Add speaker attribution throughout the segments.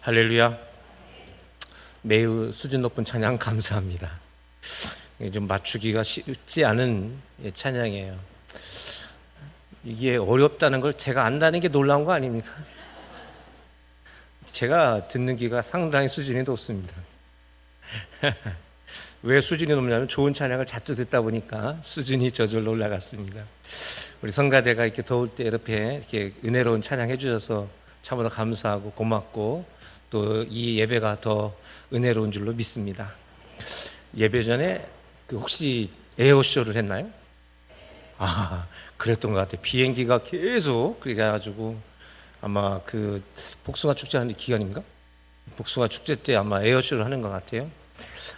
Speaker 1: 할렐루야. 매우 수준 높은 찬양 감사합니다. 좀 맞추기가 쉽지 않은 찬양이에요. 이게 어렵다는 걸 제가 안다는 게 놀라운 거 아닙니까? 제가 듣는 귀가 상당히 수준이 높습니다. 왜 수준이 높냐면 좋은 찬양을 자주 듣다 보니까 수준이 저절로 올라갔습니다. 우리 성가대가 이렇게 더울 때 이렇게 은혜로운 찬양 해주셔서 참으로 감사하고 고맙고 또 이 예배가 더 은혜로운 줄로 믿습니다. 예배 전에 혹시 에어쇼를 했나요? 그랬던 것 같아요. 비행기가 계속 그래가지고 아마 그 복숭아 축제 하는 기간인가? 복숭아 축제 때 아마 에어쇼를 하는 것 같아요.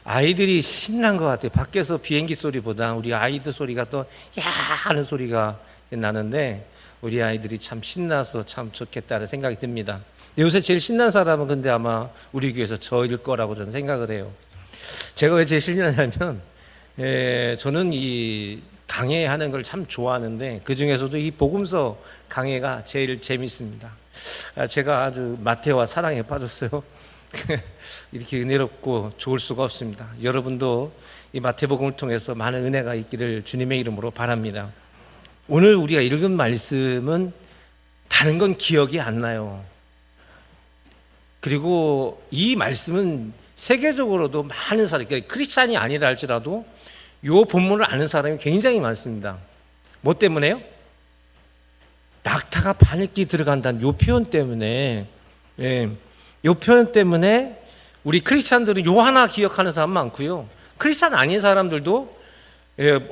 Speaker 1: 아이들이 신난 것 같아요. 밖에서 비행기 소리보다 우리 아이들 소리가 더 야 하는 소리가 나는데 우리 아이들이 참 신나서 참 좋겠다는 생각이 듭니다. 요새 제일 신난 사람은 근데 아마 우리 교회에서 저일 거라고 저는 생각을 해요. 제가 왜 제일 신나냐면 저는 이 강해하는 걸 참 좋아하는데 그 중에서도 이 복음서 강해가 제일 재밌습니다. 제가 아주 마태와 사랑에 빠졌어요. 이렇게 은혜롭고 좋을 수가 없습니다. 여러분도 이 마태복음을 통해서 많은 은혜가 있기를 주님의 이름으로 바랍니다. 오늘 우리가 읽은 말씀은 다른 건 기억이 안 나요. 그리고 이 말씀은 세계적으로도 많은 사람, 그러니까 크리스찬이 아니라 할지라도 이 본문을 아는 사람이 굉장히 많습니다. 뭐 때문에요? 낙타가 바늘기 들어간다는 이 표현 때문에, 이 표현 때문에 우리 크리스찬들은 요 하나 기억하는 사람 많고요. 크리스찬 아닌 사람들도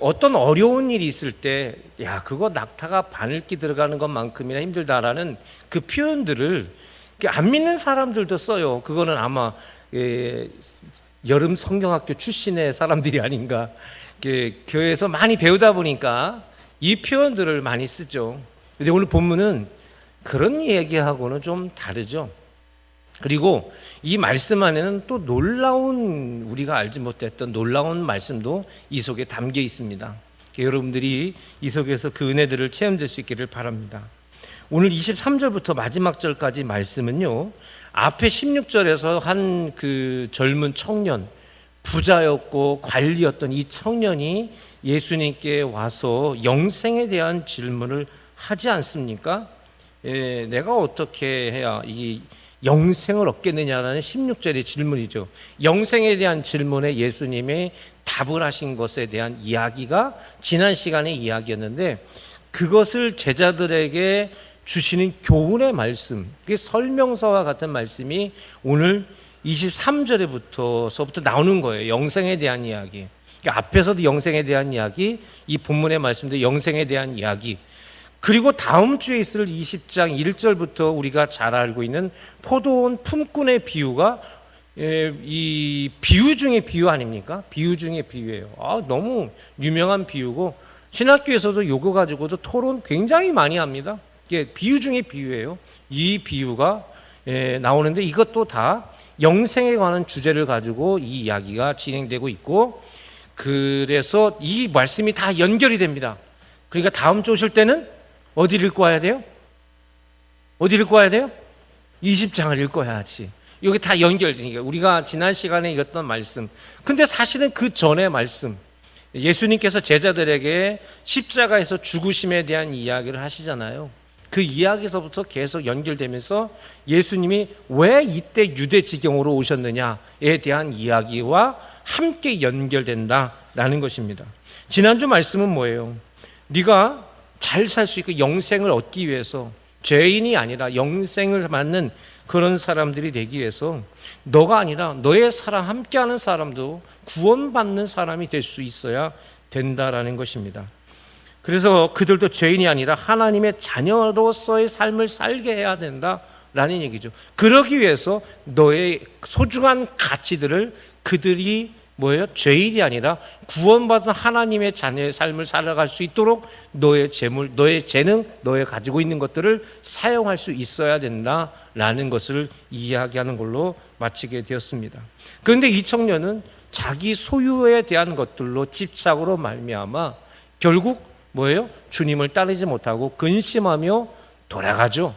Speaker 1: 어떤 어려운 일이 있을 때, 야, 그거 낙타가 바늘기 들어가는 것만큼이나 힘들다라는 그 표현들을 안 믿는 사람들도 써요. 그거는 아마 여름 성경학교 출신의 사람들이 아닌가. 교회에서 많이 배우다 보니까 이 표현들을 많이 쓰죠. 근데 오늘 본문은 그런 얘기하고는 좀 다르죠. 그리고 이 말씀 안에는 또 놀라운, 우리가 알지 못했던 놀라운 말씀도 이 속에 담겨 있습니다. 여러분들이 이 속에서 그 은혜들을 체험될 수 있기를 바랍니다. 오늘 23절부터 마지막 절까지 말씀은요, 앞에 16절에서 한 그 젊은 청년, 부자였고 관리였던 이 청년이 예수님께 와서 영생에 대한 질문을 하지 않습니까? 내가 어떻게 해야 이 영생을 얻겠느냐라는 16절의 질문이죠. 영생에 대한 질문에 예수님이 답을 하신 것에 대한 이야기가 지난 시간의 이야기였는데, 그것을 제자들에게 주시는 교훈의 말씀, 그게 설명서와 같은 말씀이 오늘 23절부터 나오는 거예요. 영생에 대한 이야기. 그러니까 앞에서도 영생에 대한 이야기, 이 본문의 말씀도 영생에 대한 이야기. 그리고 다음 주에 있을 20장 1절부터 우리가 잘 알고 있는 포도원 품꾼의 비유가 이 비유 중의 비유 아닙니까? 비유 중의 비유예요. 너무 유명한 비유고 신학교에서도 요거 가지고도 토론 굉장히 많이 합니다. 이게 비유 중의 비유예요. 이 비유가 나오는데 이것도 다 영생에 관한 주제를 가지고 이 이야기가 진행되고 있고, 그래서 이 말씀이 다 연결이 됩니다. 그러니까 다음 주 오실 때는 어디를 읽고 와야 돼요? 어디를 읽고 와야 돼요? 20장을 읽고 와야지. 여기 다 연결되니까 우리가 지난 시간에 읽었던 말씀, 근데 사실은 그 전의 말씀, 예수님께서 제자들에게 십자가에서 죽으심에 대한 이야기를 하시잖아요. 그 이야기에서부터 계속 연결되면서 예수님이 왜 이때 유대 지경으로 오셨느냐에 대한 이야기와 함께 연결된다라는 것입니다. 지난주 말씀은 뭐예요? 네가 잘 살 수 있고 영생을 얻기 위해서, 죄인이 아니라 영생을 받는 그런 사람들이 되기 위해서 너가 아니라 너의 사랑, 함께하는 사람도 구원받는 사람이 될 수 있어야 된다라는 것입니다. 그래서 그들도 죄인이 아니라 하나님의 자녀로서의 삶을 살게 해야 된다라는 얘기죠. 그러기 위해서 너의 소중한 가치들을 그들이 죄인이 아니라 구원받은 하나님의 자녀의 삶을 살아갈 수 있도록 너의 재물, 너의 재능, 너의 가지고 있는 것들을 사용할 수 있어야 된다라는 것을 이야기하는 걸로 마치게 되었습니다. 그런데 이 청년은 자기 소유에 대한 것들로 집착으로 말미암아 결국 주님을 따르지 못하고 근심하며 돌아가죠.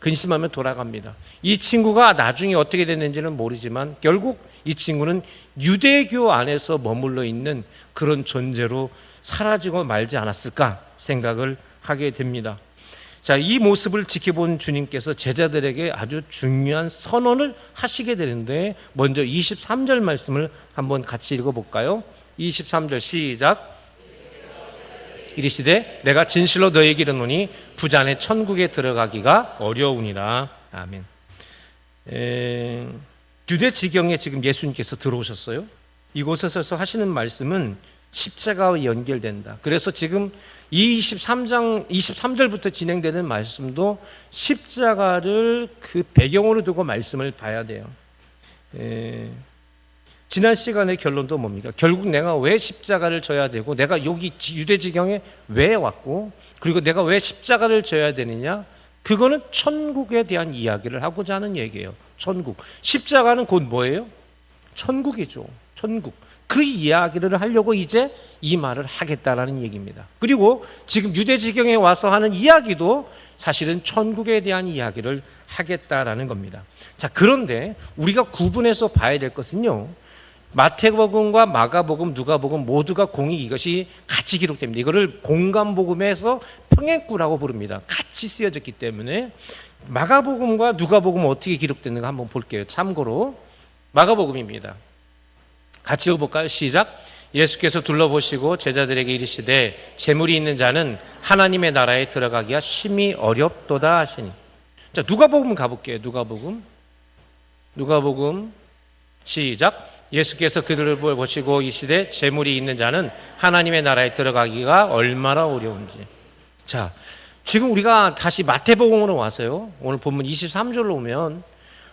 Speaker 1: 근심하면 돌아갑니다. 이 친구가 나중에 어떻게 됐는지는 모르지만 결국 이 친구는 유대교 안에서 머물러 있는 그런 존재로 사라지고 말지 않았을까 생각을 하게 됩니다. 자, 이 모습을 지켜본 주님께서 제자들에게 아주 중요한 선언을 하시게 되는데, 먼저 23절 말씀을 한번 같이 읽어볼까요? 23절 시작. 이르시되 내가 진실로 너에게 이르노니 부자는 천국에 들어가기가 어려우니라. 아멘. 유대 지경에 지금 예수님께서 들어오셨어요. 이곳에서 하시는 말씀은 십자가와 연결된다. 그래서 지금 이 23절부터 진행되는 말씀도 십자가를 그 배경으로 두고 말씀을 봐야 돼요. 지난 시간의 결론도 뭡니까? 결국 내가 왜 십자가를 져야 되고, 내가 여기 유대 지경에 왜 왔고, 그리고 내가 왜 십자가를 져야 되느냐? 그거는 천국에 대한 이야기를 하고자 하는 얘기예요. 천국. 십자가는 곧 뭐예요? 천국이죠. 천국. 그 이야기를 하려고 이제 이 말을 하겠다라는 얘기입니다. 그리고 지금 유대 지경에 와서 하는 이야기도 사실은 천국에 대한 이야기를 하겠다라는 겁니다. 자, 그런데 우리가 구분해서 봐야 될 것은요, 마태복음과 마가복음, 누가복음 모두가 공이 이것이 같이 기록됩니다. 이거를 공간복음에서 평행구라고 부릅니다. 같이 쓰여졌기 때문에 마가복음과 누가복음은 어떻게 기록됐는가 한번 볼게요. 참고로 마가복음입니다. 같이 읽어볼까요? 시작. 예수께서 둘러보시고 제자들에게 이르시되 재물이 있는 자는 하나님의 나라에 들어가기가 심히 어렵도다 하시니. 자, 누가복음 가볼게요. 누가복음 시작. 예수께서 그들을 보시고 이르시되 재물이 있는 자는 하나님의 나라에 들어가기가 얼마나 어려운지. 자, 지금 우리가 다시 마태복음으로 와서요, 오늘 본문 23절로 오면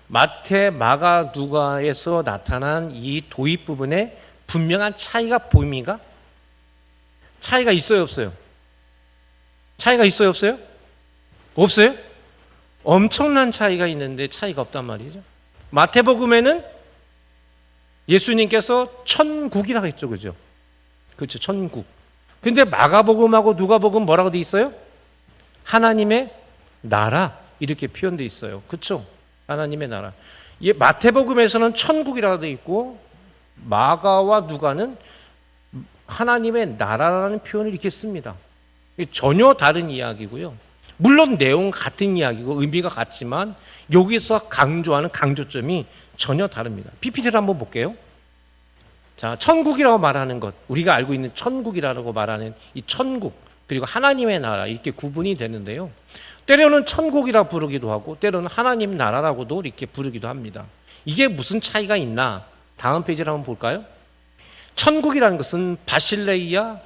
Speaker 1: 마태, 마가, 누가에서 나타난 이 도입 부분에 분명한 차이가 보입니까? 차이가 있어요, 없어요? 차이가 있어요, 없어요? 없어요? 엄청난 차이가 있는데 차이가 없단 말이죠. 마태복음에는 예수님께서 천국이라고 했죠, 그죠? 그렇죠, 천국. 근데 마가복음하고 누가복음 뭐라고 돼 있어요? 하나님의 나라 이렇게 표현돼 있어요. 그렇죠? 하나님의 나라. 마태복음에서는 천국이라고 돼 있고 마가와 누가는 하나님의 나라라는 표현을 이렇게 씁니다. 전혀 다른 이야기고요. 물론 내용 같은 이야기고 의미가 같지만 여기서 강조하는 강조점이 전혀 다릅니다. PPT를 한번 볼게요. 자, 천국이라고 말하는 것, 우리가 알고 있는 천국이라고 말하는 이 천국, 그리고 하나님의 나라 이렇게 구분이 되는데요. 때로는 천국이라 부르기도 하고 때로는 하나님 나라라고도 이렇게 부르기도 합니다. 이게 무슨 차이가 있나? 다음 페이지를 한번 볼까요? 천국이라는 것은 바실레이아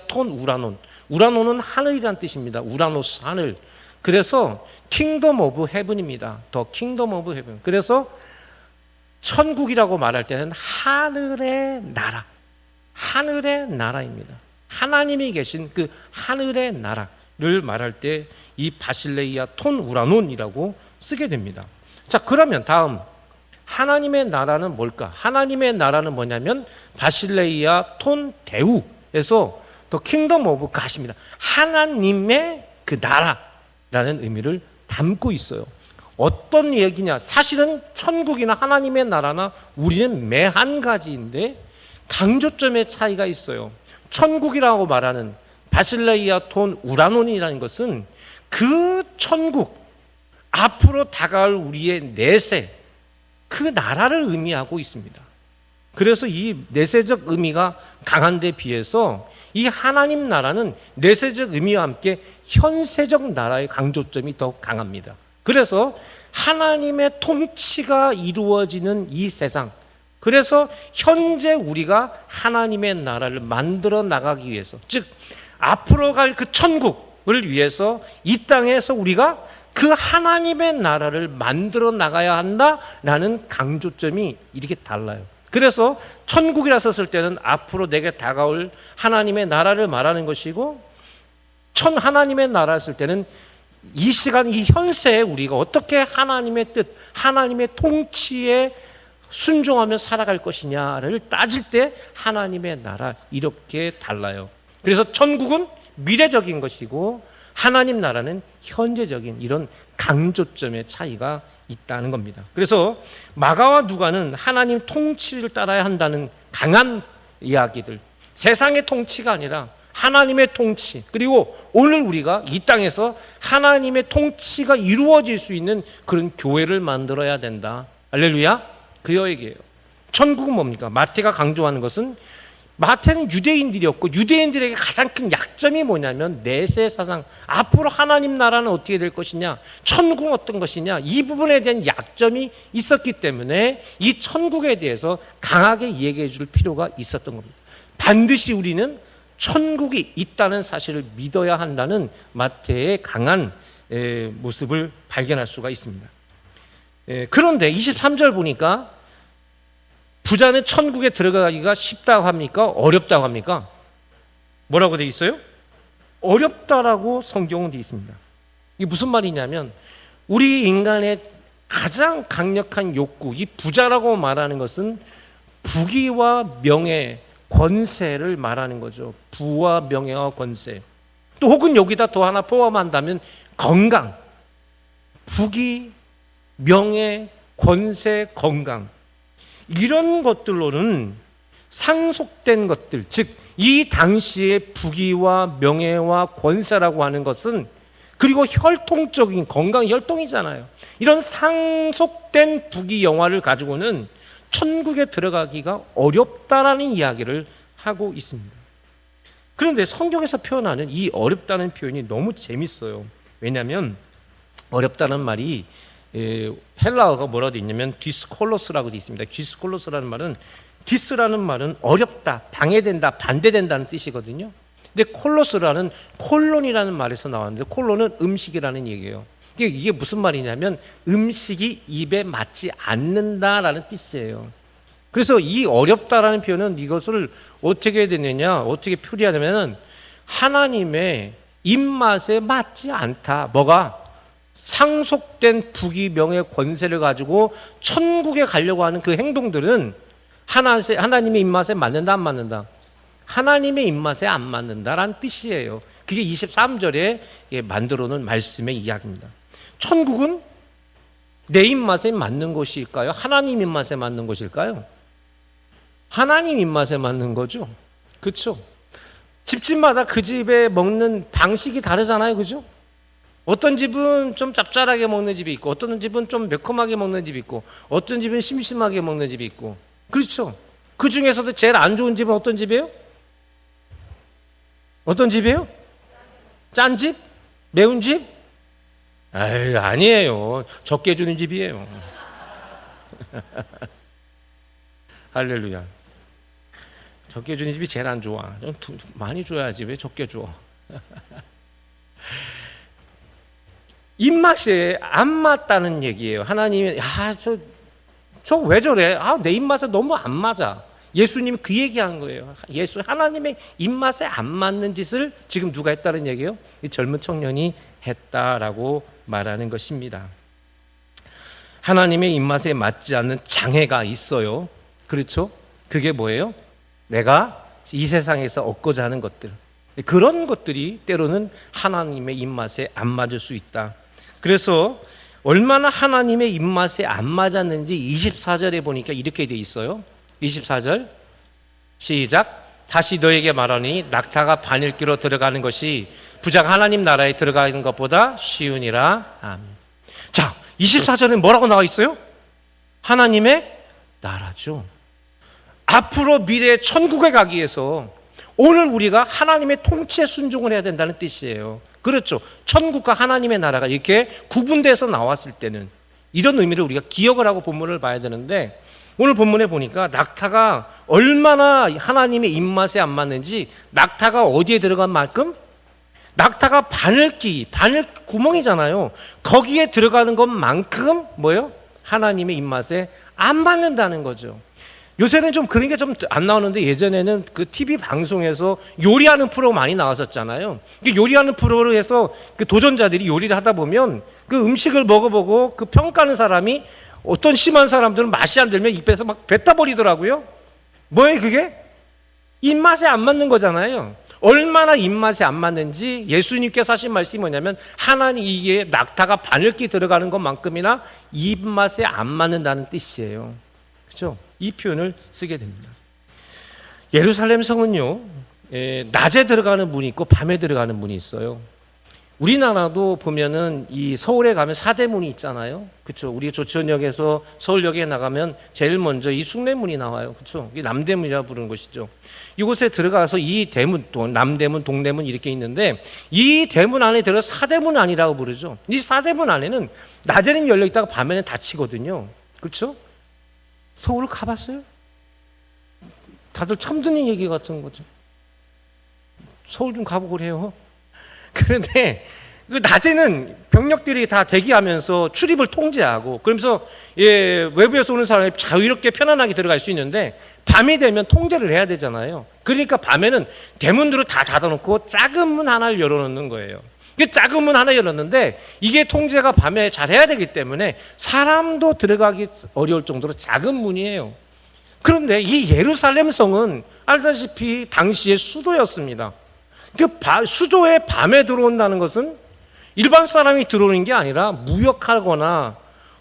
Speaker 1: 톤 우라논. 우라논은 하늘이란 뜻입니다. 우라노스 하늘. 그래서 킹덤 오브 헤븐입니다. 더 킹덤 오브 헤븐. 그래서 천국이라고 말할 때는 하늘의 나라. 하늘의 나라입니다. 하나님이 계신 그 하늘의 나라를 말할 때 이 바실레이아 톤 우라논이라고 쓰게 됩니다. 자, 그러면 다음 하나님의 나라는 뭘까? 하나님의 나라는 뭐냐면 바실레이아 톤 데우에서 더 킹덤 오브 갓입니다. 하나님의 그 나라라는 의미를 담고 있어요. 어떤 얘기냐? 사실은 천국이나 하나님의 나라나 우리는 매 한 가지인데 강조점의 차이가 있어요. 천국이라고 말하는 바실레이아 톤 우라논이라는 것은 그 천국, 앞으로 다가올 우리의 내세, 그 나라를 의미하고 있습니다. 그래서 이 내세적 의미가 강한 데 비해서 이 하나님 나라는 내세적 의미와 함께 현세적 나라의 강조점이 더 강합니다. 그래서 하나님의 통치가 이루어지는 이 세상, 그래서 현재 우리가 하나님의 나라를 만들어 나가기 위해서, 즉 앞으로 갈 그 천국을 위해서 이 땅에서 우리가 그 하나님의 나라를 만들어 나가야 한다라는 강조점이 이렇게 달라요. 그래서 천국이라 썼을 때는 앞으로 내게 다가올 하나님의 나라를 말하는 것이고, 하나님의 나라를 쓸 때는 이 시간, 이 현세에 우리가 어떻게 하나님의 뜻, 하나님의 통치에 순종하며 살아갈 것이냐를 따질 때 하나님의 나라, 이렇게 달라요. 그래서 천국은 미래적인 것이고 하나님 나라는 현재적인 이런 강조점의 차이가 있다는 겁니다. 그래서 마가와 누가는 하나님 통치를 따라야 한다는 강한 이야기들, 세상의 통치가 아니라 하나님의 통치, 그리고 오늘 우리가 이 땅에서 하나님의 통치가 이루어질 수 있는 그런 교회를 만들어야 된다. 할렐루야. 그 얘기예요. 천국은 뭡니까? 마태가 강조하는 것은, 마태는 유대인들이었고 유대인들에게 가장 큰 약점이 뭐냐면 내세 사상, 앞으로 하나님 나라는 어떻게 될 것이냐, 천국은 어떤 것이냐, 이 부분에 대한 약점이 있었기 때문에 이 천국에 대해서 강하게 얘기해 줄 필요가 있었던 겁니다. 반드시 우리는 천국이 있다는 사실을 믿어야 한다는 마태의 강한 모습을 발견할 수가 있습니다. 그런데 23절 보니까 부자는 천국에 들어가기가 쉽다고 합니까? 어렵다고 합니까? 뭐라고 되어 있어요? 어렵다라고 성경은 되어 있습니다. 이게 무슨 말이냐면 우리 인간의 가장 강력한 욕구, 이 부자라고 말하는 것은 부귀와 명예, 권세를 말하는 거죠. 부와 명예와 권세. 또 혹은 여기다 더 하나 포함한다면 건강, 부귀, 명예, 권세, 건강, 이런 것들로는 상속된 것들, 즉 이 당시의 부귀와 명예와 권세라고 하는 것은, 그리고 혈통적인 건강, 혈통이잖아요. 이런 상속된 부귀 영화를 가지고는 천국에 들어가기가 어렵다라는 이야기를 하고 있습니다. 그런데 성경에서 표현하는 이 어렵다는 표현이 너무 재밌어요. 왜냐하면 어렵다는 말이 헬라어가 뭐라고 되어 있냐면 디스콜로스라고 되어 있습니다. 디스콜로스라는 말은, 디스라는 말은 어렵다, 방해된다, 반대된다는 뜻이거든요. 근데 콜로스라는, 콜론이라는 말에서 나왔는데, 콜론은 음식이라는 얘기예요. 이게 무슨 말이냐면 음식이 입에 맞지 않는다라는 뜻이에요. 그래서 이 어렵다라는 표현은 이것을 어떻게 되느냐, 어떻게 표현하냐면 하나님의 입맛에 맞지 않다. 뭐가? 상속된 부귀, 명예, 권세를 가지고 천국에 가려고 하는 그 행동들은 하나님의 입맛에 맞는다, 안 맞는다? 하나님의 입맛에 안 맞는다라는 뜻이에요. 그게 23절에 만들어 놓은 말씀의 이야기입니다. 천국은 내 입맛에 맞는 것일까요? 하나님 입맛에 맞는 것일까요? 하나님 입맛에 맞는 거죠. 그렇죠? 집집마다 그 집에 먹는 방식이 다르잖아요. 그죠? 어떤 집은 좀 짭짤하게 먹는 집이 있고, 어떤 집은 좀 매콤하게 먹는 집이 있고, 어떤 집은 심심하게 먹는 집이 있고. 그렇죠? 그 중에서도 제일 안 좋은 집은 어떤 집이에요? 어떤 집이에요? 짠 집? 매운 집? 에이, 아니에요. 적게 주는 집이에요. 할렐루야. 적게 주는 집이 제일 안 좋아. 좀 많이 줘야지. 왜 적게 줘? 입맛에 안 맞다는 얘기예요. 하나님이, 저 왜 저래? 내 입맛에 너무 안 맞아. 예수님이 그 얘기한 거예요. 하나님의 입맛에 안 맞는 짓을 지금 누가 했다는 얘기예요? 이 젊은 청년이 했다라고 말하는 것입니다. 하나님의 입맛에 맞지 않는 장애가 있어요. 그렇죠? 그게 뭐예요? 내가 이 세상에서 얻고자 하는 것들, 그런 것들이 때로는 하나님의 입맛에 안 맞을 수 있다. 그래서 얼마나 하나님의 입맛에 안 맞았는지 24절에 보니까 이렇게 돼 있어요. 24절 시작. 다시 너에게 말하니 낙타가 바늘기로 들어가는 것이 부자가 하나님 나라에 들어가는 것보다 쉬우니라. 아멘. 자, 24절에 뭐라고 나와 있어요? 하나님의 나라죠. 앞으로 미래의 천국에 가기 위해서 오늘 우리가 하나님의 통치에 순종을 해야 된다는 뜻이에요. 그렇죠. 천국과 하나님의 나라가 이렇게 구분돼서 나왔을 때는 이런 의미를 우리가 기억을 하고 본문을 봐야 되는데, 오늘 본문에 보니까 낙타가 얼마나 하나님의 입맛에 안 맞는지, 낙타가 어디에 들어간 만큼, 낙타가 바늘 구멍이잖아요. 거기에 들어가는 것만큼 뭐예요? 하나님의 입맛에 안 맞는다는 거죠. 요새는 좀 그런 게 좀 안 나오는데, 예전에는 그 TV 방송에서 요리하는 프로 많이 나왔었잖아요. 요리하는 프로로 해서 그 도전자들이 요리를 하다 보면 그 음식을 먹어보고 그 평가하는 사람이, 어떤 심한 사람들은 맛이 안 들면 입에서 막 뱉어버리더라고요. 뭐예요 그게? 입맛에 안 맞는 거잖아요. 얼마나 입맛에 안 맞는지 예수님께서 하신 말씀이 뭐냐면 하나님 이게 낙타가 바늘기 들어가는 것만큼이나 입맛에 안 맞는다는 뜻이에요. 그렇죠? 이 표현을 쓰게 됩니다. 예루살렘 성은요, 낮에 들어가는 문이 있고 밤에 들어가는 문이 있어요. 우리나라도 보면은 이 서울에 가면 사대문이 있잖아요. 그렇죠? 우리 조천역에서 서울역에 나가면 제일 먼저 이 숭례문이 나와요. 그렇죠? 이 남대문이라 부르는 것이죠. 이곳에 들어가서 이 대문, 또 남대문, 동대문 이렇게 있는데 이 대문 안에 들어 사대문 안이라고 부르죠. 이 사대문 안에는 낮에는 열려 있다가 밤에는 닫히거든요. 그렇죠? 서울 가봤어요? 다들 처음 듣는 얘기 같은 거죠. 서울 좀 가보고 그래요. 그런데 그 낮에는 병력들이 다 대기하면서 출입을 통제하고 그러면서 외부에서 오는 사람이 자유롭게 편안하게 들어갈 수 있는데 밤이 되면 통제를 해야 되잖아요. 그러니까 밤에는 대문들을 다 닫아놓고 작은 문 하나를 열어놓는 거예요. 그 작은 문 하나 열었는데 이게 통제가 밤에 잘 해야 되기 때문에 사람도 들어가기 어려울 정도로 작은 문이에요. 그런데 이 예루살렘 성은 알다시피 당시의 수도였습니다. 그 수도에 밤에 들어온다는 것은 일반 사람이 들어오는 게 아니라 무역하거나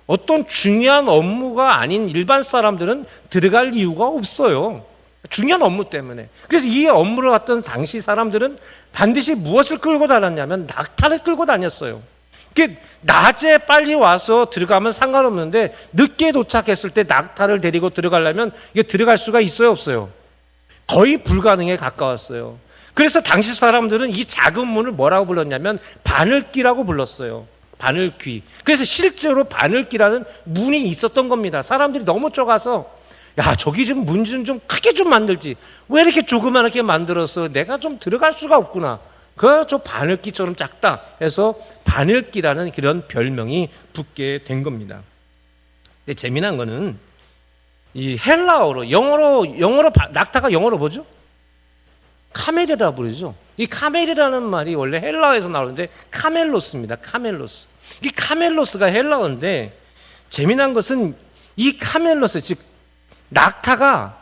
Speaker 1: 어떤 중요한 업무가 아닌 일반 사람들은 들어갈 이유가 없어요. 중요한 업무 때문에. 그래서 이 업무를 했던 당시 사람들은 반드시 무엇을 끌고 다녔냐면 낙타를 끌고 다녔어요. 낮에 빨리 와서 들어가면 상관없는데 늦게 도착했을 때 낙타를 데리고 들어가려면 이게 들어갈 수가 있어요, 없어요? 거의 불가능에 가까웠어요. 그래서 당시 사람들은 이 작은 문을 뭐라고 불렀냐면 바늘귀라고 불렀어요. 바늘귀. 그래서 실제로 바늘귀라는 문이 있었던 겁니다. 사람들이 너무 좁아서 야, 저기 좀 문 좀 크게 좀 만들지. 왜 이렇게 조그맣게 만들어서 내가 좀 들어갈 수가 없구나. 저 바늘귀처럼 작다 해서 바늘귀라는 그런 별명이 붙게 된 겁니다. 근데 재미난 거는 이 헬라어로 영어로 낙타가 영어로 뭐죠? 카멜이라 부르죠. 이 카멜이라는 말이 원래 헬라어에서 나오는데 카멜로스입니다. 카멜로스. 이 카멜로스가 헬라어인데 재미난 것은 이 카멜로스 즉 낙타가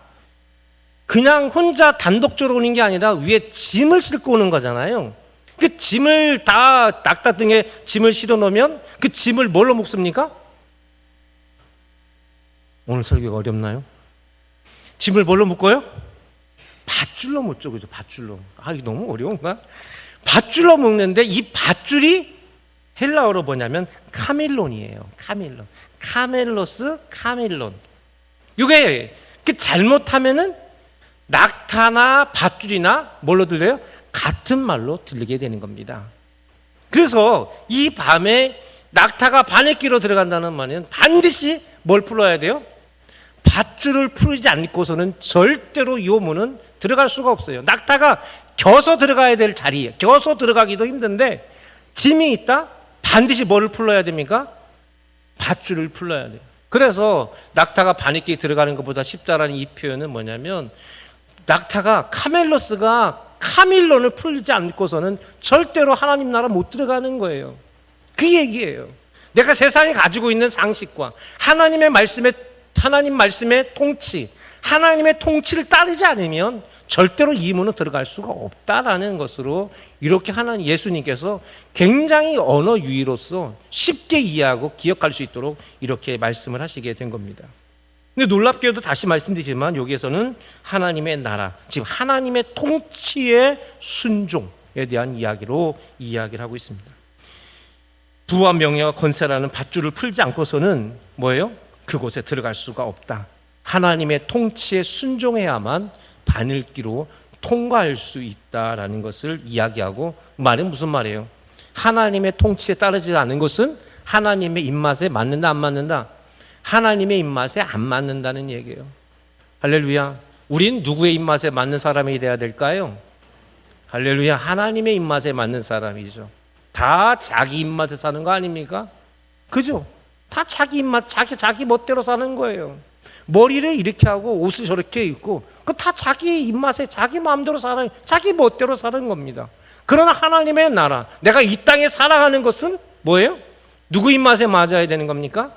Speaker 1: 그냥 혼자 단독적으로 오는 게 아니라 위에 짐을 싣고 오는 거잖아요. 그 짐을 다 낙타 등에 짐을 실어 놓으면 그 짐을 뭘로 묶습니까? 오늘 설교가 어렵나요? 짐을 뭘로 묶어요? 밧줄로 묶죠, 그죠? 밧줄로. 이거 너무 어려운가? 밧줄로 묶는데 이 밧줄이 헬라어로 뭐냐면 카밀론이에요. 카밀론. 카멜로스, 카밀론. 이게 잘못하면은 낙타나 밧줄이나 뭘로 들려요? 같은 말로 들리게 되는 겁니다. 그래서 이 밤에 낙타가 바늘귀로 들어간다는 말은 반드시 뭘 풀어야 돼요? 밧줄을 풀지 않고서는 절대로 이 문은 들어갈 수가 없어요. 낙타가 겨서 들어가야 될 자리에 겨서 들어가기도 힘든데 짐이 있다? 반드시 뭐를 풀어야 됩니까? 밧줄을 풀어야 돼요. 그래서 낙타가 바늘귀에 들어가는 것보다 쉽다라는 이 표현은 뭐냐면 낙타가 카멜로스가 카밀론을 풀지 않고서는 절대로 하나님 나라 못 들어가는 거예요. 그 얘기예요. 내가 세상에 가지고 있는 상식과 하나님 말씀의 통치, 하나님의 통치를 따르지 않으면 절대로 이 문은 들어갈 수가 없다라는 것으로 이렇게 예수님께서 굉장히 언어 유희로서 쉽게 이해하고 기억할 수 있도록 이렇게 말씀을 하시게 된 겁니다. 근데 놀랍게도 다시 말씀드리지만 여기에서는 하나님의 나라, 즉 하나님의 통치의 순종에 대한 이야기를 하고 있습니다. 부와 명예와 권세라는 밧줄을 풀지 않고서는 뭐예요? 그곳에 들어갈 수가 없다. 하나님의 통치에 순종해야만 바늘귀로 통과할 수 있다라는 것을 이야기하고 말은 무슨 말이에요? 하나님의 통치에 따르지 않는 것은 하나님의 입맛에 맞는다 안 맞는다? 하나님의 입맛에 안 맞는다는 얘기예요. 할렐루야. 우린 누구의 입맛에 맞는 사람이 돼야 될까요? 할렐루야. 하나님의 입맛에 맞는 사람이죠. 다 자기 입맛에 사는 거 아닙니까? 그죠? 다 자기 입맛, 자기 멋대로 사는 거예요. 머리를 이렇게 하고 옷을 저렇게 입고 그 다 자기 입맛에 자기 마음대로 자기 멋대로 사는 겁니다. 그러나 하나님의 나라, 내가 이 땅에 살아가는 것은 뭐예요? 누구 입맛에 맞아야 되는 겁니까?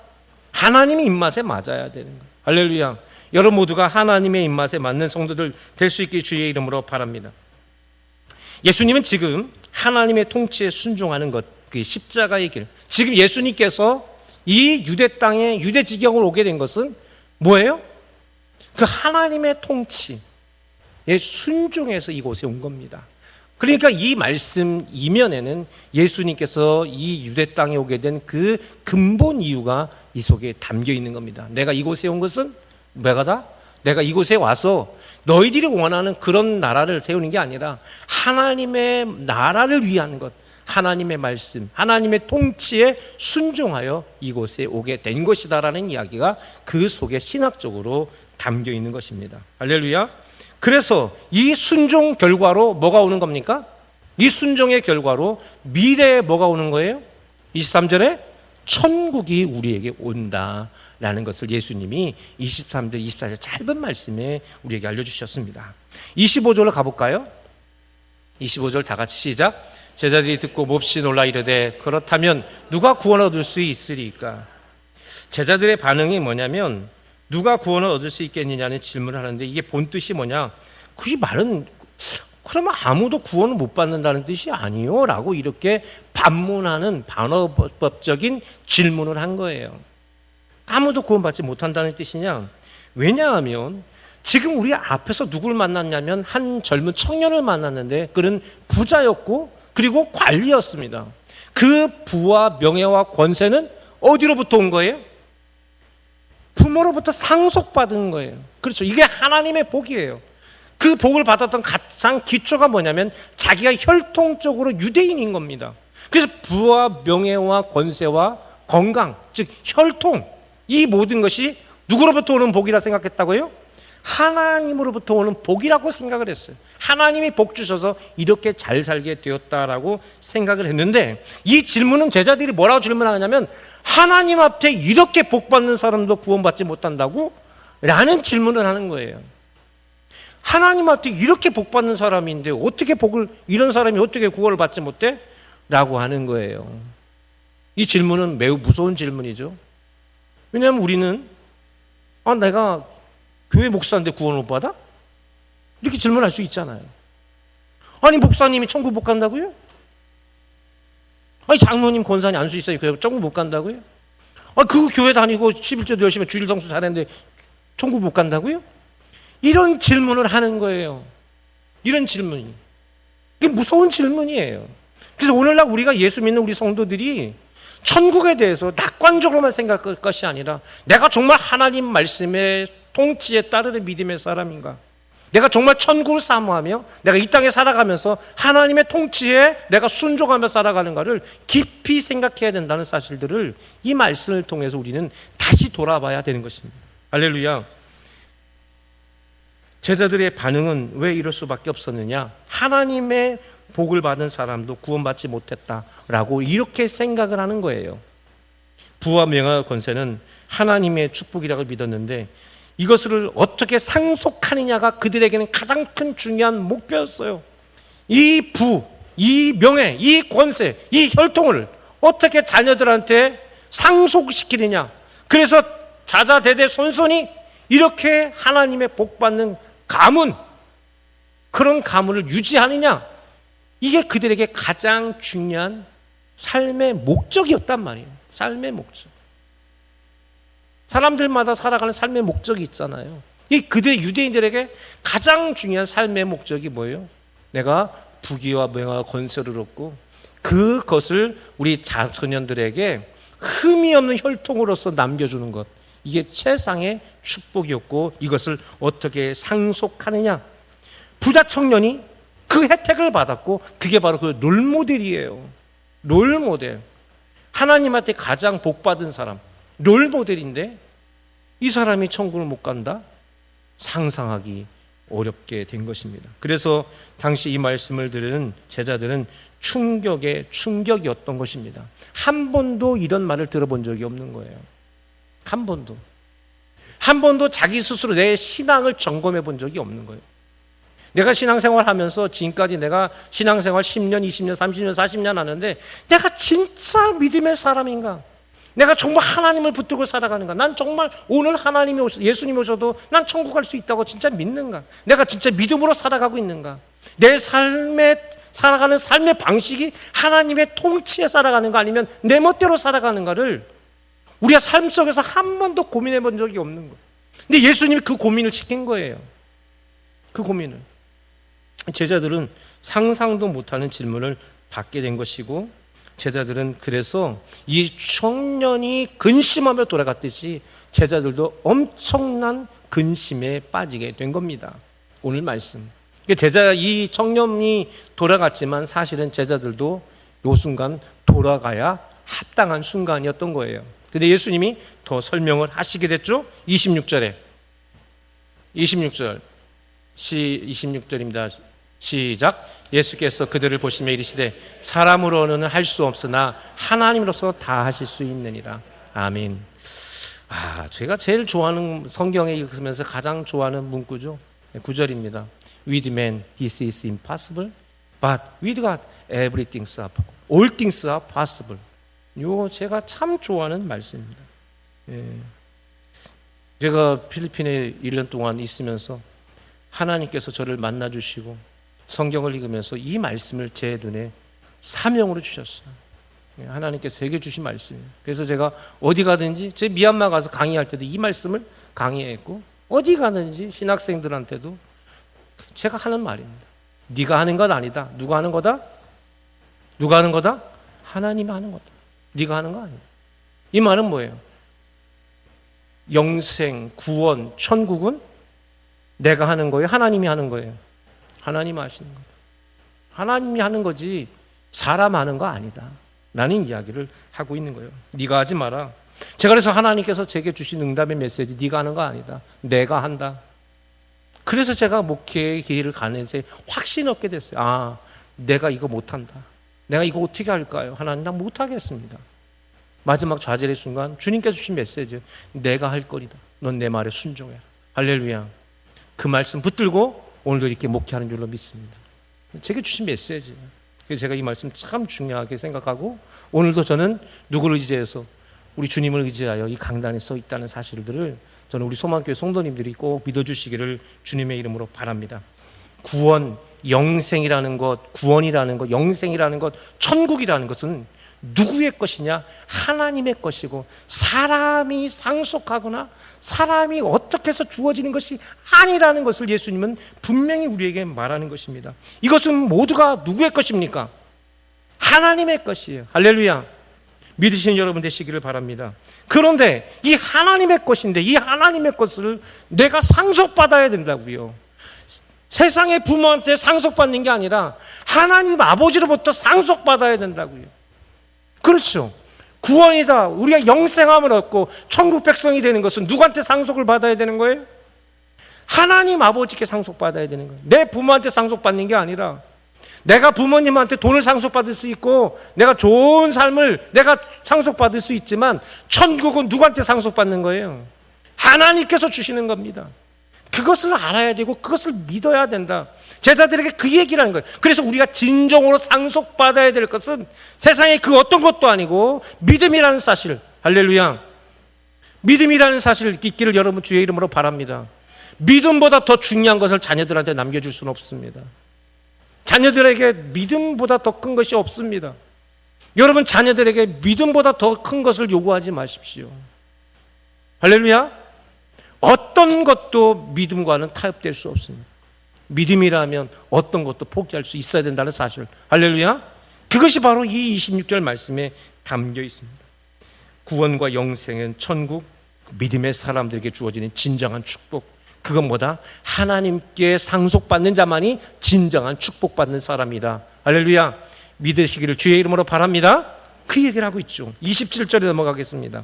Speaker 1: 하나님의 입맛에 맞아야 되는 거예요. 할렐루야. 여러분 모두가 하나님의 입맛에 맞는 성도들 될 수 있게 주의 이름으로 바랍니다. 예수님은 지금 하나님의 통치에 순종하는 것, 그 십자가의 길. 지금 예수님께서 이 유대 땅에 유대 지경을 오게 된 것은 뭐예요? 그 하나님의 통치에 순종해서 이곳에 온 겁니다. 그러니까 이 말씀 이면에는 예수님께서 이 유대 땅에 오게 된 그 근본 이유가 이 속에 담겨 있는 겁니다. 내가 이곳에 온 것은 뭐가다? 내가 이곳에 와서 너희들이 원하는 그런 나라를 세우는 게 아니라 하나님의 나라를 위한 것, 하나님의 말씀, 하나님의 통치에 순종하여 이곳에 오게 된 것이다라는 이야기가 그 속에 신학적으로 담겨 있는 것입니다. 할렐루야. 그래서 이 순종 결과로 뭐가 오는 겁니까? 이 순종의 결과로 미래에 뭐가 오는 거예요? 23절에 천국이 우리에게 온다라는 것을 예수님이 23절, 24절 짧은 말씀에 우리에게 알려주셨습니다. 25절로 가볼까요? 25절 다 같이 시작. 제자들이 듣고 몹시 놀라 이르되 그렇다면 누가 구원을 얻을 수 있으리까? 제자들의 반응이 뭐냐면 누가 구원을 얻을 수 있겠느냐는 질문을 하는데 이게 본 뜻이 뭐냐? 그 말은 그러면 아무도 구원을 못 받는다는 뜻이 아니요? 라고 이렇게 반문하는 반어법적인 질문을 한 거예요. 아무도 구원받지 못한다는 뜻이냐? 왜냐하면 지금 우리 앞에서 누구를 만났냐면 한 젊은 청년을 만났는데 그는 부자였고 그리고 관리였습니다. 그 부와 명예와 권세는 어디로부터 온 거예요? 부모로부터 상속받은 거예요. 그렇죠. 이게 하나님의 복이에요. 그 복을 받았던 가장 기초가 뭐냐면 자기가 혈통적으로 유대인인 겁니다. 그래서 부와 명예와 권세와 건강, 즉 혈통, 이 모든 것이 누구로부터 오는 복이라 생각했다고요? 하나님으로부터 오는 복이라고 생각을 했어요. 하나님이 복 주셔서 이렇게 잘 살게 되었다라고 생각을 했는데 이 질문은 제자들이 뭐라고 질문하냐면 하나님 앞에 이렇게 복 받는 사람도 구원받지 못한다고? 라는 질문을 하는 거예요. 하나님 앞에 이렇게 복 받는 사람인데 어떻게 이런 사람이 어떻게 구원을 받지 못해? 라고 하는 거예요. 이 질문은 매우 무서운 질문이죠. 왜냐하면 우리는 내가 교회 목사인데 구원을 못 받아? 이렇게 질문할 수 있잖아요. 아니 목사님이 천국 못 간다고요? 아니 장로님 권사님 안수 있어요. 교회 천국 못 간다고요? 그 교회 다니고 11조도 열심히 주일 성수 잘했는데 천국 못 간다고요? 이런 질문을 하는 거예요. 이런 질문이. 이게 무서운 질문이에요. 그래서 오늘날 우리가 예수 믿는 우리 성도들이 천국에 대해서 낙관적으로만 생각할 것이 아니라 내가 정말 하나님 말씀의 통치에 따르는 믿음의 사람인가? 내가 정말 천국을 사모하며 내가 이 땅에 살아가면서 하나님의 통치에 내가 순종하며 살아가는가를 깊이 생각해야 된다는 사실들을 이 말씀을 통해서 우리는 다시 돌아봐야 되는 것입니다. 할렐루야. 제자들의 반응은 왜 이럴 수밖에 없었느냐? 하나님의 복을 받은 사람도 구원받지 못했다라고 이렇게 생각을 하는 거예요. 부와 명예와 권세는 하나님의 축복이라고 믿었는데 이것을 어떻게 상속하느냐가 그들에게는 가장 큰 중요한 목표였어요. 이 부, 이 명예, 이 권세, 이 혈통을 어떻게 자녀들한테 상속시키느냐. 그래서 자자대대 손손이 이렇게 하나님의 복받는 가문, 그런 가문을 유지하느냐. 이게 그들에게 가장 중요한 삶의 목적이었단 말이에요. 삶의 목적. 사람들마다 살아가는 삶의 목적이 있잖아요. 이 그들 유대인들에게 가장 중요한 삶의 목적이 뭐예요? 내가 부귀와 명예와 권세를 얻고 그것을 우리 자손들에게 흠이 없는 혈통으로서 남겨주는 것. 이게 최상의 축복이었고 이것을 어떻게 상속하느냐. 부자 청년이 그 혜택을 받았고 그게 바로 그 롤모델이에요. 롤모델. 하나님한테 가장 복받은 사람. 롤모델인데 이 사람이 천국을 못 간다? 상상하기 어렵게 된 것입니다. 그래서 당시 이 말씀을 들은 제자들은 충격이었던 것입니다. 한 번도 이런 말을 들어본 적이 없는 거예요. 한 번도 자기 스스로 내 신앙을 점검해 본 적이 없는 거예요. 내가 신앙생활 하면서 지금까지 내가 신앙생활 10년, 20년, 30년, 40년 하는데 내가 진짜 믿음의 사람인가? 내가 정말 하나님을 붙들고 살아가는가? 난 정말 오늘 하나님이 예수님이 오셔도 난 천국 갈 수 있다고 진짜 믿는가? 내가 진짜 믿음으로 살아가고 있는가? 내 삶의 살아가는 삶의 방식이 하나님의 통치에 살아가는 거 아니면 내 멋대로 살아가는가를 우리가 삶 속에서 한 번도 고민해 본 적이 없는 거예요. 근데 예수님이 그 고민을 시킨 거예요. 그 고민을. 제자들은 상상도 못하는 질문을 받게 된 것이고, 제자들은 그래서 이 청년이 근심하며 돌아갔듯이 제자들도 엄청난 근심에 빠지게 된 겁니다. 오늘 말씀. 이 청년이 돌아갔지만 사실은 제자들도 이 순간 돌아가야 합당한 순간이었던 거예요. 근데 예수님이 더 설명을 하시게 됐죠. 26절 26절입니다. 시작. 예수께서 그들을 보시며 이르시되 사람으로는 할 수 없으나 하나님으로서 다 하실 수 있느니라. 아멘. 제가 제일 좋아하는, 성경에 읽으면서 가장 좋아하는 문구죠. 9절입니다. With man this is impossible, but with God everything is possible. All things are possible. 이거 제가 참 좋아하는 말씀입니다. 제가 필리핀에 1년 동안 있으면서 하나님께서 저를 만나주시고 성경을 읽으면서 이 말씀을 제 눈에 사명으로 주셨어요. 하나님께서 제게 주신 말씀이에요. 그래서 제가 어디 가든지, 제 미얀마 가서 강의할 때도 이 말씀을 강의했고, 어디 가든지 신학생들한테도 제가 하는 말입니다. 네가 하는 건 아니다. 누가 하는 거다? 누가 하는 거다? 하나님이 하는 거다. 네가 하는 거 아니다. 이 말은 뭐예요? 영생, 구원, 천국은 내가 하는 거예요? 하나님이 하는 거예요? 하나님이 하시는 거예요. 하나님이 하는 거지 사람 하는 거 아니다 라는 이야기를 하고 있는 거예요. 네가 하지 마라. 제가 그래서 하나님께서 제게 주신 응답의 메시지, 네가 하는 거 아니다. 내가 한다. 그래서 제가 목회의 길을 가는데 확신 얻게 됐어요. 내가 이거 못한다. 내가 이거 어떻게 할까요? 하나님, 나 못하겠습니다. 마지막 좌절의 순간 주님께서 주신 메시지, 내가 할 거리다. 넌 내 말에 순종해라. 할렐루야. 그 말씀 붙들고 오늘도 이렇게 목회하는 줄로 믿습니다. 제게 주신 메시지예요. 그래서 제가 이 말씀 참 중요하게 생각하고, 오늘도 저는 누구를 의지해서, 우리 주님을 의지하여 이 강단에 서 있다는 사실들을 저는 우리 소망교회 성도님들이 꼭 믿어주시기를 주님의 이름으로 바랍니다. 구원, 영생이라는 것, 구원이라는 것, 영생이라는 것, 천국이라는 것은 누구의 것이냐? 하나님의 것이고, 사람이 상속하거나 사람이 어떻게 해서 주어지는 것이 아니라는 것을 예수님은 분명히 우리에게 말하는 것입니다. 이것은 모두가 누구의 것입니까? 하나님의 것이에요. 할렐루야. 믿으시는 여러분 되시기를 바랍니다. 그런데 이 하나님의 것인데, 이 하나님의 것을 내가 상속받아야 된다고요. 세상의 부모한테 상속받는 게 아니라 하나님 아버지로부터 상속받아야 된다고요. 그렇죠. 구원이다. 우리가 영생함을 얻고 천국 백성이 되는 것은 누구한테 상속을 받아야 되는 거예요? 하나님 아버지께 상속받아야 되는 거예요. 내 부모한테 상속받는 게 아니라, 내가 부모님한테 돈을 상속받을 수 있고 내가 좋은 삶을 내가 상속받을 수 있지만, 천국은 누구한테 상속받는 거예요? 하나님께서 주시는 겁니다. 그것을 알아야 되고 그것을 믿어야 된다. 제자들에게 그 얘기를 하는 거예요. 그래서 우리가 진정으로 상속받아야 될 것은 세상의 그 어떤 것도 아니고 믿음이라는 사실. 할렐루야. 믿음이라는 사실을 있기를 여러분 주의 이름으로 바랍니다. 믿음보다 더 중요한 것을 자녀들한테 남겨줄 수는 없습니다. 자녀들에게 믿음보다 더 큰 것이 없습니다. 여러분, 자녀들에게 믿음보다 더 큰 것을 요구하지 마십시오. 할렐루야. 어떤 것도 믿음과는 타협될 수 없습니다. 믿음이라면 어떤 것도 포기할 수 있어야 된다는 사실. 할렐루야. 그것이 바로 이 26절 말씀에 담겨 있습니다. 구원과 영생은 천국, 믿음의 사람들에게 주어지는 진정한 축복. 그건 뭐다? 하나님께 상속받는 자만이 진정한 축복받는 사람이다. 할렐루야. 믿으시기를 주의 이름으로 바랍니다. 그 얘기를 하고 있죠. 27절에 넘어가겠습니다.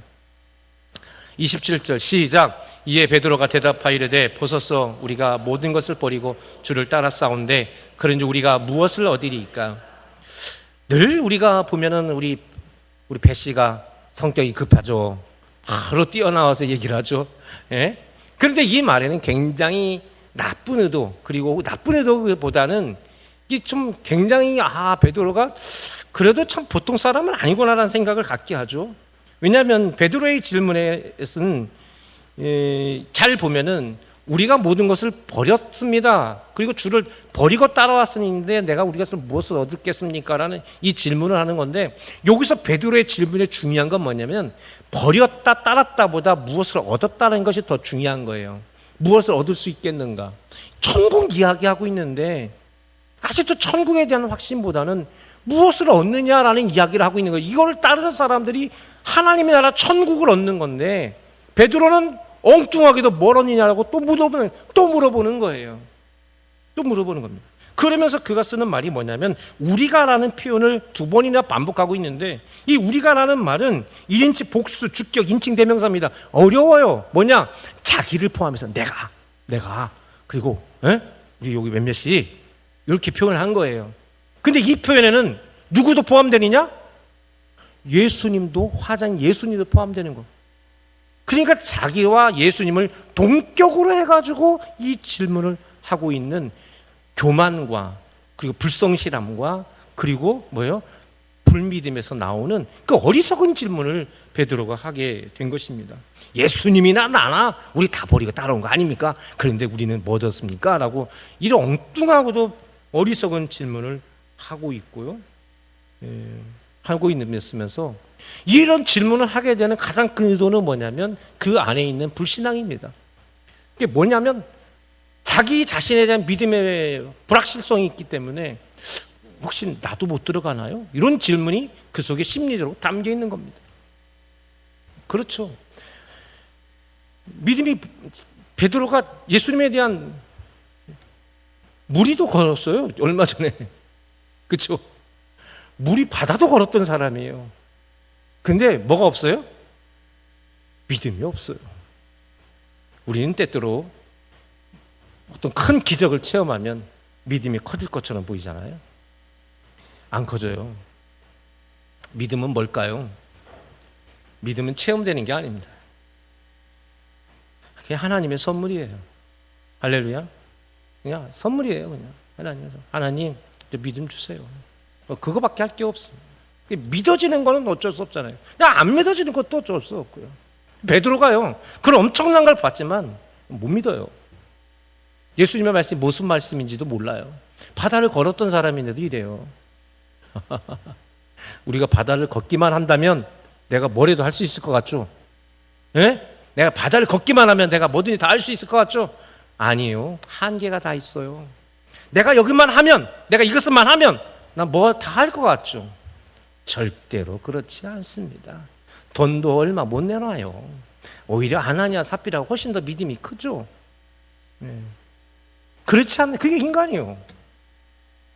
Speaker 1: 27절 시작. 이에 베드로가 대답하이르되 보소서, 우리가 모든 것을 버리고 주를 따라 싸운데 그런즉 우리가 무엇을 얻으리이까? 늘 우리가 보면은 우리 배 씨가 성격이 급하죠. 바로 뛰어나와서 얘기를 하죠. 예? 그런데 이 말에는 굉장히 나쁜 의도, 그리고 나쁜 의도보다는 이게 좀 굉장히 베드로가 그래도 참 보통 사람은 아니구나라는 생각을 갖게 하죠. 왜냐하면 베드로의 질문에서는 잘 보면은 우리가 모든 것을 버렸습니다. 그리고 주를 버리고 따라왔으니 내가 우리가 무엇을 얻겠습니까? 라는 이 질문을 하는 건데, 여기서 베드로의 질문의 중요한 건 뭐냐면 버렸다 따랐다보다 무엇을 얻었다는 것이 더 중요한 거예요. 무엇을 얻을 수 있겠는가? 천국 이야기하고 있는데 아직도 천국에 대한 확신보다는 무엇을 얻느냐라는 이야기를 하고 있는 거예요. 이걸 따르는 사람들이 하나님의 나라 천국을 얻는 건데, 베드로는 엉뚱하게도 뭘 얻느냐라고 또 물어보는 거예요. 또 물어보는 겁니다. 그러면서 그가 쓰는 말이 뭐냐면 우리가라는 표현을 두 번이나 반복하고 있는데, 이 우리가라는 말은 1인칭 복수, 주격, 인칭 대명사입니다. 어려워요. 뭐냐? 자기를 포함해서 내가 그리고 우리 여기 몇몇이 이렇게 표현을 한 거예요. 근데 이 표현에는 누구도 포함되느냐? 예수님도, 화장 예수님도 포함되는 거. 그러니까 자기와 예수님을 동격으로 해가지고 이 질문을 하고 있는 교만과 그리고 불성실함과 그리고 불미듬에서 나오는 그 어리석은 질문을 베드로가 하게 된 것입니다. 예수님이나 나나 우리 다 버리고 따라온 거 아닙니까? 그런데 우리는 뭐 얻었습니까? 라고 이런 엉뚱하고도 어리석은 질문을 하고 있고요. 하고 있으면서 이런 질문을 하게 되는 가장 큰 의도는 뭐냐면 그 안에 있는 불신앙입니다. 그게 뭐냐면 자기 자신에 대한 믿음의 불확실성이 있기 때문에 혹시 나도 못 들어가나요? 이런 질문이 그 속에 심리적으로 담겨 있는 겁니다. 그렇죠. 믿음이, 베드로가 예수님에 대한 무리도 걸었어요. 얼마 전에. 그렇죠. 물이 바다도 걸었던 사람이에요. 근데 뭐가 없어요? 믿음이 없어요. 우리는 때때로 어떤 큰 기적을 체험하면 믿음이 커질 것처럼 보이잖아요. 안 커져요. 믿음은 뭘까요? 믿음은 체험되는 게 아닙니다. 그게 하나님의 선물이에요. 할렐루야. 그냥 선물이에요. 그냥 하나님에서. 하나님, 믿음 주세요. 그거밖에 할 게 없습니다. 믿어지는 거는 어쩔 수 없잖아요. 그냥 안 믿어지는 것도 어쩔 수 없고요. 베드로가요, 그런 엄청난 걸 봤지만 못 믿어요. 예수님의 말씀이 무슨 말씀인지도 몰라요. 바다를 걸었던 사람인데도 이래요. 우리가 바다를 걷기만 한다면 내가 뭐라도 할 수 있을 것 같죠? 예? 내가 바다를 걷기만 하면 내가 뭐든지 다 할 수 있을 것 같죠? 아니에요. 한계가 다 있어요. 내가 여기만 하면, 내가 이것만 하면 난 뭐 다 할 것 같죠? 절대로 그렇지 않습니다. 돈도 얼마 못 내놔요. 오히려 아나니아 삽비라고 훨씬 더 믿음이 크죠. 그렇지 않나요? 그게 인간이에요.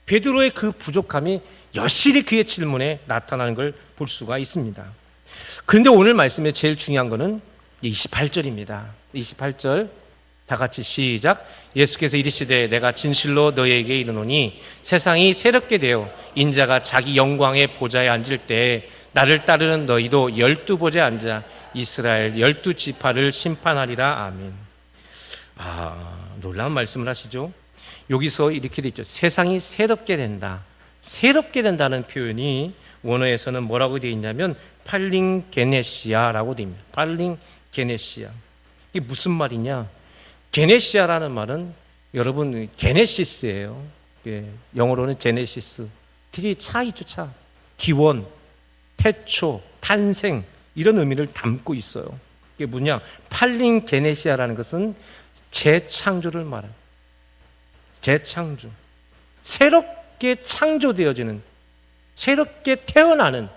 Speaker 1: 베드로의 그 부족함이 여실히 그의 질문에 나타나는 걸 볼 수가 있습니다. 그런데 오늘 말씀에 제일 중요한 것은 28절입니다. 28절 다 같이 시작. 예수께서 이르시되 내가 진실로 너희에게 이르노니 세상이 새롭게 되어 인자가 자기 영광의 보좌에 앉을 때 나를 따르는 너희도 12보좌에 앉아 이스라엘 12지파를 심판하리라. 아멘. 놀라운 말씀을 하시죠. 여기서 이렇게 되어 있죠. 세상이 새롭게 된다. 새롭게 된다는 표현이 원어에서는 뭐라고 되어 있냐면 팔링게네시아라고 되어 있습니다. 팔링게네시아. 이게 무슨 말이냐? 게네시아라는 말은 여러분 게네시스예요. 영어로는 제네시스. 되게 차 있죠, 차. 기원, 태초, 탄생 이런 의미를 담고 있어요. 이게 뭐냐? 팔링게네시아라는 것은 재창조를 말해요. 재창조. 새롭게 창조되어지는, 새롭게 태어나는.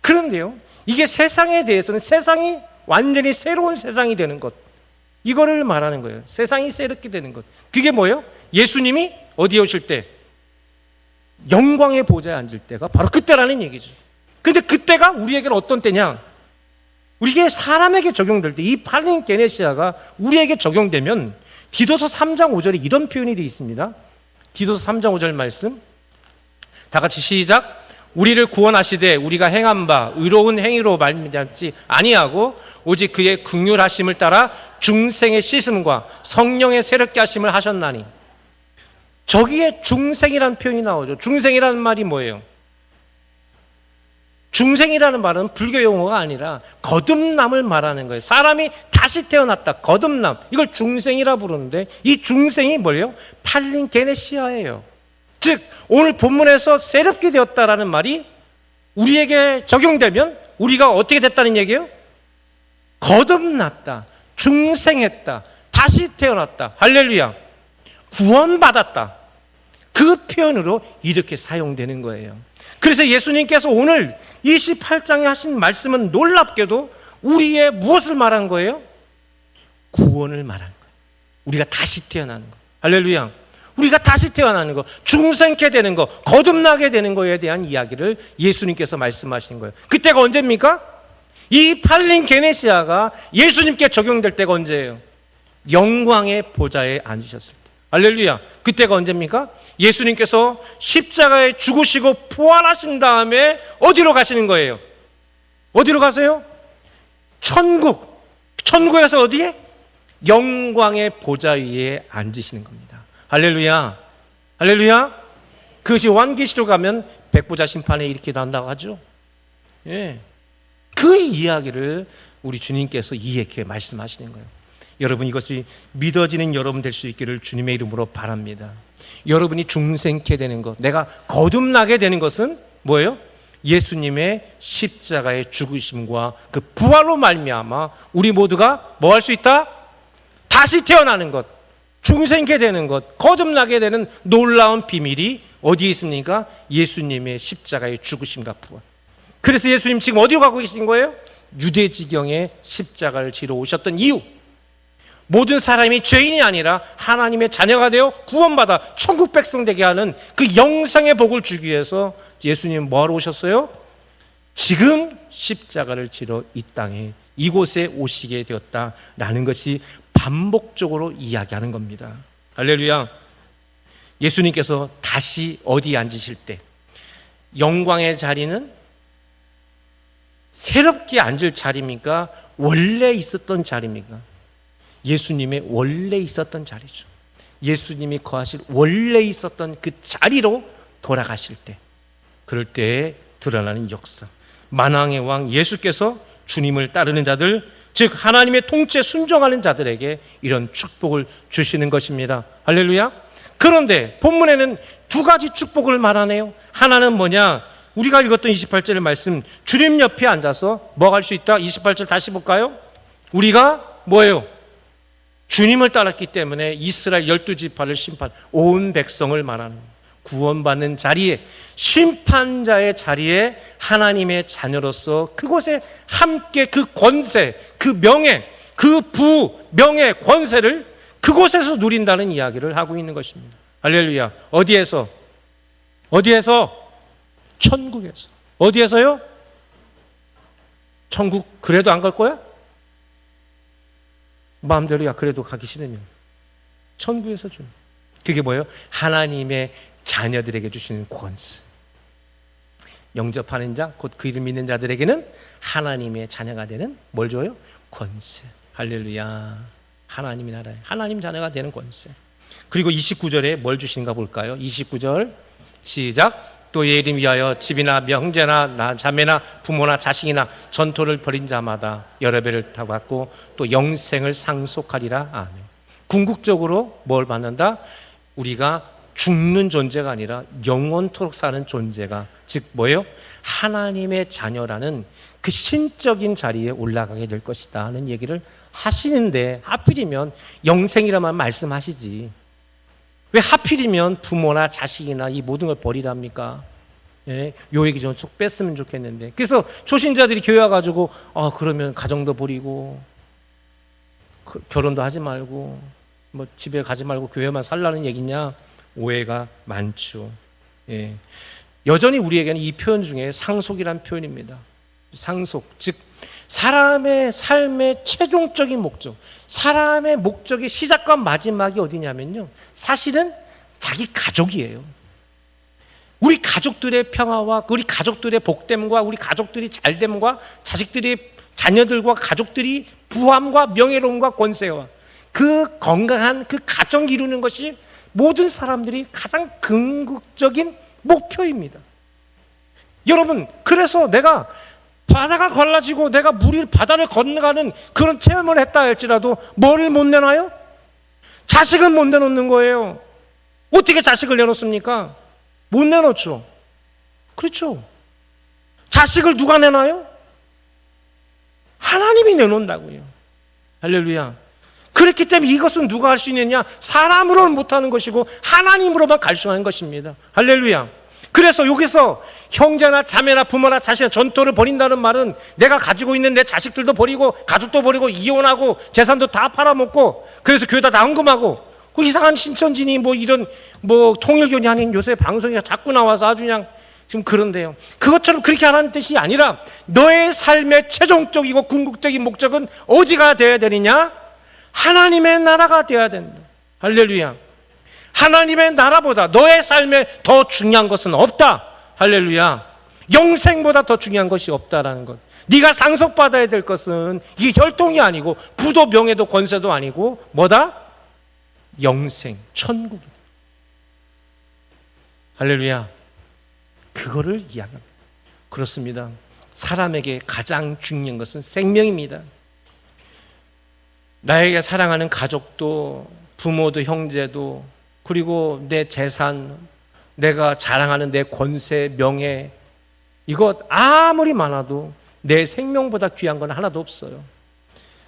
Speaker 1: 그런데요, 이게 세상에 대해서는 세상이 완전히 새로운 세상이 되는 것, 이거를 말하는 거예요. 세상이 새롭게 되는 것. 그게 뭐예요? 예수님이 어디에 오실 때? 영광의 보좌에 앉을 때가 바로 그때라는 얘기죠. 근데 그때가 우리에게는 어떤 때냐? 우리에게 사람에게 적용될 때, 이 팔링게네시아가 우리에게 적용되면 디도서 3장 5절에 이런 표현이 되어 있습니다. 디도서 3장 5절 말씀 다 같이 시작. 우리를 구원하시되 우리가 행한 바 의로운 행위로 말미암지 아니하고 오직 그의 긍휼하심을 따라 중생의 씻음과 성령의 새롭게 하심을 하셨나니. 저기에 중생이라는 표현이 나오죠. 중생이라는 말이 뭐예요? 중생이라는 말은 불교 용어가 아니라 거듭남을 말하는 거예요. 사람이 다시 태어났다. 거듭남. 이걸 중생이라 부르는데 이 중생이 뭐예요? 팔린 게네시아예요. 즉 오늘 본문에서 새롭게 되었다라는 말이 우리에게 적용되면 우리가 어떻게 됐다는 얘기예요? 거듭났다. 중생했다. 다시 태어났다. 할렐루야. 구원받았다. 그 표현으로 이렇게 사용되는 거예요. 그래서 예수님께서 오늘 28장에 하신 말씀은 놀랍게도 우리의 무엇을 말한 거예요? 구원을 말한 거예요. 우리가 다시 태어나는 거. 할렐루야. 우리가 다시 태어나는 거, 중생케 되는 거, 거듭나게 되는 거에 대한 이야기를 예수님께서 말씀하신 거예요. 그때가 언제입니까? 이 팔린 게네시아가 예수님께 적용될 때가 언제예요? 영광의 보좌에 앉으셨을 때. 할렐루야. 그때가 언제입니까? 예수님께서 십자가에 죽으시고 부활하신 다음에 어디로 가시는 거예요? 어디로 가세요? 천국. 천국에서 어디에? 영광의 보좌 위에 앉으시는 겁니다. 할렐루야. 할렐루야. 그것이 요한계시록 가면 백보자 심판에 이렇게 난다고 하죠. 예. 그 이야기를 우리 주님께서 이렇게 말씀하시는 거예요. 여러분, 이것이 믿어지는 여러분 될 수 있기를 주님의 이름으로 바랍니다. 여러분이 중생케 되는 것, 내가 거듭나게 되는 것은 뭐예요? 예수님의 십자가의 죽으심과 그 부활로 말미암아 우리 모두가 뭐 할 수 있다? 다시 태어나는 것, 중생케 되는 것, 거듭나게 되는 놀라운 비밀이 어디에 있습니까? 예수님의 십자가의 죽으심과 부활. 그래서 예수님 지금 어디로 가고 계신 거예요? 유대지경에 십자가를 지러 오셨던 이유, 모든 사람이 죄인이 아니라 하나님의 자녀가 되어 구원받아 천국 백성 되게 하는 그 영생의 복을 주기 위해서 예수님 뭐하러 오셨어요? 지금 십자가를 지러 이 땅에 이곳에 오시게 되었다라는 것이 반복적으로 이야기하는 겁니다. 할렐루야. 예수님께서 다시 어디에 앉으실 때 영광의 자리는 새롭게 앉을 자리입니까? 원래 있었던 자리입니까? 예수님의 원래 있었던 자리죠. 예수님이 거하실 원래 있었던 그 자리로 돌아가실 때, 그럴 때에 드러나는 역사, 만왕의 왕 예수께서 주님을 따르는 자들, 즉 하나님의 통치에 순종하는 자들에게 이런 축복을 주시는 것입니다. 할렐루야. 그런데 본문에는 두 가지 축복을 말하네요. 하나는 뭐냐? 우리가 읽었던 28절의 말씀, 주님 옆에 앉아서 뭐 할 수 있다? 28절 다시 볼까요? 우리가 뭐예요? 주님을 따랐기 때문에 이스라엘 12지파를 심판, 온 백성을 말하는 구원받는 자리에, 심판자의 자리에 하나님의 자녀로서 그곳에 함께 그 권세, 그 명예, 그 명예, 권세를 그곳에서 누린다는 이야기를 하고 있는 것입니다. 할렐루야. 어디에서? 천국에서. 어디에서요? 천국 그래도 안 갈 거야? 마음대로야. 그래도 가기 싫으면 천국에서 주는, 그게 뭐예요? 하나님의 자녀들에게 주시는 권세. 영접하는 자, 곧 그 이름 믿는 자들에게는 하나님의 자녀가 되는 뭘 줘요? 권세. 할렐루야. 하나님의 나라에 하나님 자녀가 되는 권세. 그리고 29절에 뭘 주시는가 볼까요? 29절 시작. 또 의 이름 위하여 집이나 형제나 자매나 부모나 자식이나 전토를 벌인 자마다 여러 배를 다 받고 또 영생을 상속하리라. 아멘. 궁극적으로 뭘 받는다? 우리가 죽는 존재가 아니라 영원토록 사는 존재가, 즉 뭐예요? 하나님의 자녀라는 그 신적인 자리에 올라가게 될 것이다 하는 얘기를 하시는데, 하필이면 영생이라만 말씀하시지 왜 하필이면 부모나 자식이나 이 모든 걸 버리랍니까? 예, 요 얘기 좀 쏙 뺐으면 좋겠는데. 그래서 초신자들이 교회 와가지고 그러면 가정도 버리고 결혼도 하지 말고 뭐 집에 가지 말고 교회만 살라는 얘기냐? 오해가 많죠. 예. 여전히 우리에게는 이 표현 중에 상속이란 표현입니다. 상속, 즉 사람의 삶의 최종적인 목적, 사람의 목적의 시작과 마지막이 어디냐면요, 사실은 자기 가족이에요. 우리 가족들의 평화와 우리 가족들의 복됨과 우리 가족들이 잘됨과 자녀들과 가족들이 부함과 명예로움과 권세와 그 건강한 그 가정 이루는 것이 모든 사람들이 가장 궁극적인 목표입니다. 여러분, 그래서 내가 바다가 갈라지고 내가 바다를 건너가는 그런 체험을 했다 할지라도 뭐를 못 내놔요? 자식은 못 내놓는 거예요. 어떻게 자식을 내놓습니까? 못 내놓죠. 그렇죠. 자식을 누가 내놔요? 하나님이 내놓는다고요. 할렐루야. 그렇기 때문에 이것은 누가 할 수 있느냐? 사람으로는 못하는 것이고 하나님으로만 갈 수 있는 것입니다. 할렐루야. 그래서 여기서 형제나 자매나 부모나 자신의 전토를 벌인다는 말은 내가 가지고 있는 내 자식들도 버리고 가족도 버리고 이혼하고 재산도 다 팔아먹고 그래서 교회다 헌금하고 그 이상한 신천지니 뭐 이런 뭐 통일교니 아닌 요새 방송에 자꾸 나와서 아주 그냥 지금 그런데요. 그것처럼 그렇게 하라는 뜻이 아니라 너의 삶의 최종적이고 궁극적인 목적은 어디가 되어야 되느냐? 하나님의 나라가 되어야 된다. 할렐루야. 하나님의 나라보다 너의 삶에 더 중요한 것은 없다. 할렐루야. 영생보다 더 중요한 것이 없다라는 것. 네가 상속받아야 될 것은 이 혈통이 아니고 부도 명예도 권세도 아니고 뭐다? 영생, 천국이다. 할렐루야. 그거를 이야기합니다. 그렇습니다. 사람에게 가장 중요한 것은 생명입니다. 나에게 사랑하는 가족도 부모도 형제도 그리고 내 재산, 내가 자랑하는 내 권세, 명예, 이것 아무리 많아도 내 생명보다 귀한 건 하나도 없어요.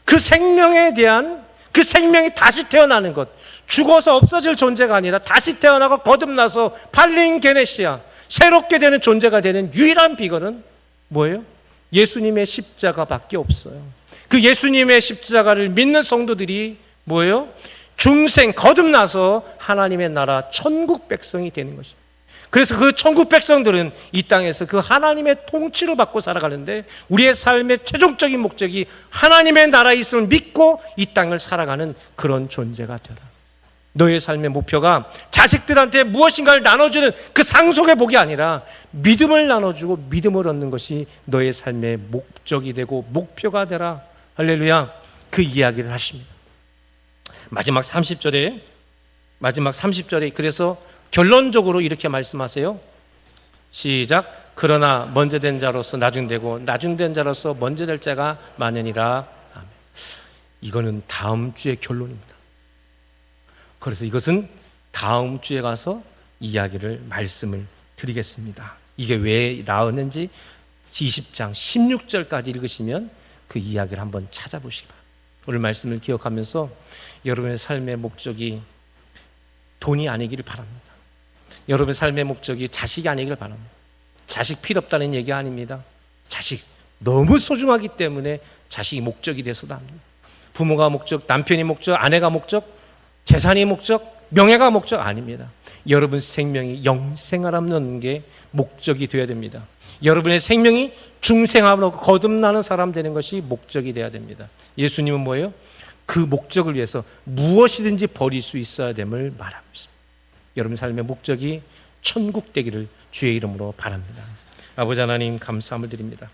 Speaker 1: 그 생명에 대한, 그 생명이 다시 태어나는 것, 죽어서 없어질 존재가 아니라 다시 태어나고 거듭나서 팔린 게네시아, 새롭게 되는 존재가 되는 유일한 비결은 뭐예요? 예수님의 십자가밖에 없어요. 그 예수님의 십자가를 믿는 성도들이 뭐예요? 중생, 거듭나서 하나님의 나라 천국 백성이 되는 것입니다. 그래서 그 천국 백성들은 이 땅에서 그 하나님의 통치를 받고 살아가는데 우리의 삶의 최종적인 목적이 하나님의 나라에 있음을 믿고 이 땅을 살아가는 그런 존재가 되라. 너의 삶의 목표가 자식들한테 무엇인가를 나눠주는 그 상속의 복이 아니라 믿음을 나눠주고 믿음을 얻는 것이 너의 삶의 목적이 되고 목표가 되라. 할렐루야. 그 이야기를 하십니다. 마지막 30절에 그래서 결론적으로 이렇게 말씀하세요. 시작. 그러나 먼저 된 자로서 나중되고 나중된 자로서 먼저 될 자가 많으니라. 아멘. 이거는 다음 주의 결론입니다. 그래서 이것은 다음 주에 가서 이야기를 말씀을 드리겠습니다. 이게 왜 나왔는지 20장 16절까지 읽으시면 그 이야기를 한번 찾아보시기 바랍니다. 오늘 말씀을 기억하면서 여러분의 삶의 목적이 돈이 아니기를 바랍니다. 여러분의 삶의 목적이 자식이 아니기를 바랍니다. 자식 필요 없다는 얘기 아닙니다. 자식 너무 소중하기 때문에 자식이 목적이 돼서도 안 됩니다. 부모가 목적, 남편이 목적, 아내가 목적, 재산이 목적, 명예가 목적 아닙니다. 여러분 생명이 영생하라는 게 목적이 되어야 됩니다. 여러분의 생명이 중생하고 거듭나는 사람 되는 것이 목적이 되어야 됩니다. 예수님은 뭐예요? 그 목적을 위해서 무엇이든지 버릴 수 있어야 됨을 말하고 있습니다. 여러분 삶의 목적이 천국 되기를 주의 이름으로 바랍니다. 아버지 하나님 감사함을 드립니다.